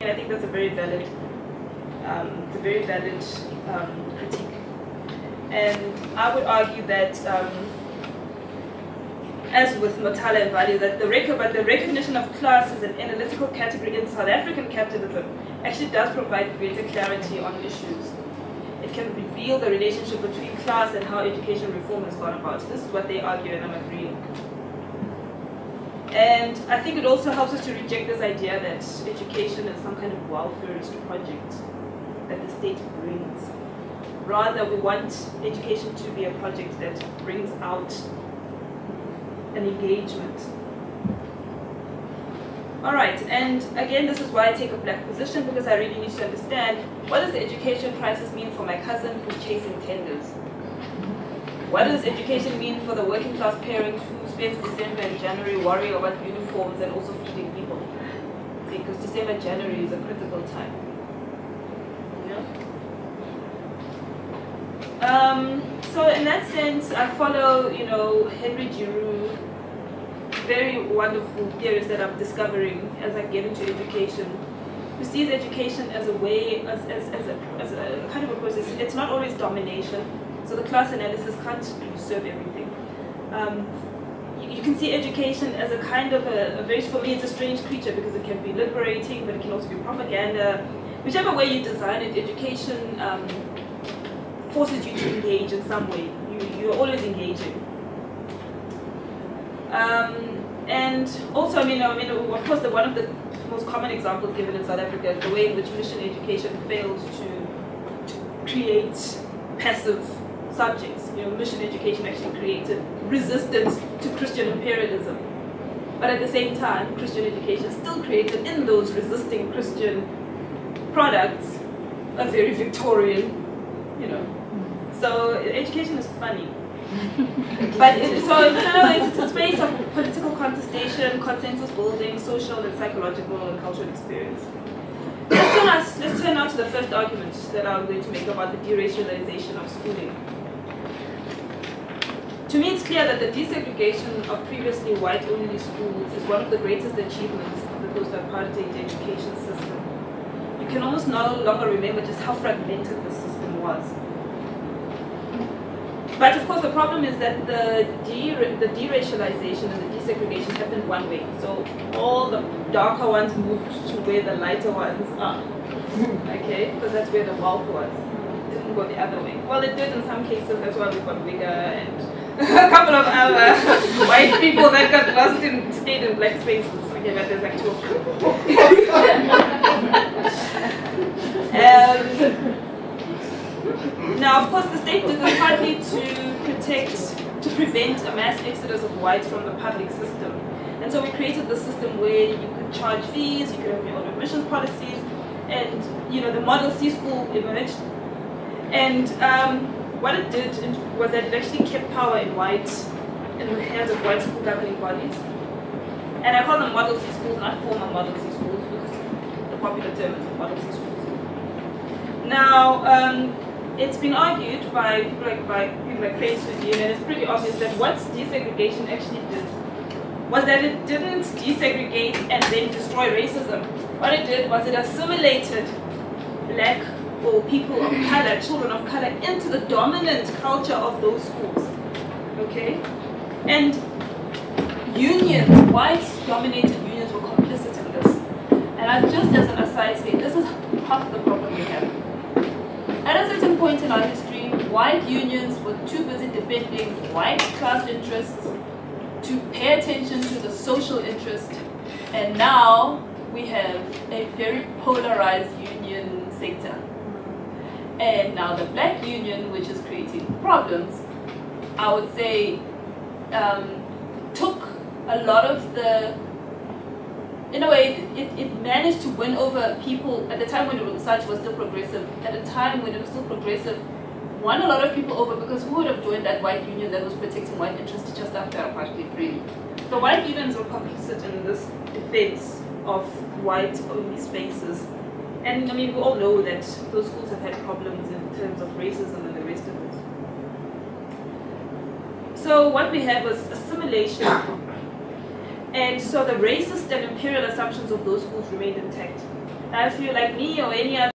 And I think that's a very valid, critique. And I would argue that, as with Motala and Vali, that the recognition of class as an analytical category in South African capitalism actually does provide greater clarity on issues. It can reveal the relationship between class and how education reform has gone about. This is what they argue, and I'm agreeing. And I think it also helps us to reject this idea that education is some kind of welfareist project that the state brings. Rather, we want education to be a project that brings out an engagement. All right, and again, this is why I take a black position, because I really need to understand what does the education crisis mean for my cousin who's chasing tenders? What does education mean for the working class parent who spends December and January worrying about uniforms and also feeding people? Because December, January is a critical time. So in that sense, I follow, Henry Giroux, very wonderful theories that I'm discovering as I get into education, who sees education as a way, as a kind of a process. It's not always domination, so the class analysis can't serve everything. You can see education as a kind of for me, it's a strange creature because it can be liberating, but it can also be propaganda. Whichever way you design it, education forces you to engage in some way. You're always engaging. And also, of course, one of the most common examples given in South Africa is the way in which mission education failed to create passive subjects. Mission education actually created resistance to Christian imperialism. But at the same time, Christian education still created in those resisting Christian products a very Victorian, So education is funny. But it's a space of political contestation, consensus building, social and psychological and cultural experience. Let's turn now to the first argument that I'm going to make about the deracialization of schooling. To me, it's clear that the desegregation of previously white-only schools is one of the greatest achievements of the post-apartheid education system. You can almost no longer remember just how fragmented the system was. But of course, the problem is that the deracialization and the desegregation happened one way. So all the darker ones moved to where the lighter ones are. Okay, because that's where the wealth was. It didn't go the other way. Well, it did in some cases. That's why we got bigger and a couple of other white people that got lost stayed in black spaces. Okay, but there's like two of them. Now, of course, the state did this partly to prevent a mass exodus of whites from the public system. And so we created the system where you could charge fees, you could have your own admissions policies, and the Model C school emerged. And what it did was that it actually kept power in the hands of white school governing bodies. And I call them Model C schools, not former Model C schools, because the popular term is Model C schools. Now, it's been argued by people like Craig Sudine, and it's pretty obvious that what desegregation actually did was that it didn't desegregate and then destroy racism. What it did was it assimilated black or people of color, children of color, into the dominant culture of those schools. Okay? And unions, white-dominated unions, were complicit in this. And I just as an aside say, this is half the problem we have. At a certain point in our history, white unions were too busy defending white class interests to pay attention to the social interest. And now we have a very polarized union sector. And now the black union, which is creating problems, I would say, took a lot of the, in a way, it managed to win over people at the time when research was still progressive. At a time when it was still progressive, won a lot of people over, because who would have joined that white union that was protecting white interests just after apartheid, really? The white unions were complicit in this defense of white-only spaces. And we all know that those schools have had problems in terms of racism and the rest of it. So what we had was assimilation. And so the racist and imperial assumptions of those schools remained intact. If you like me or any other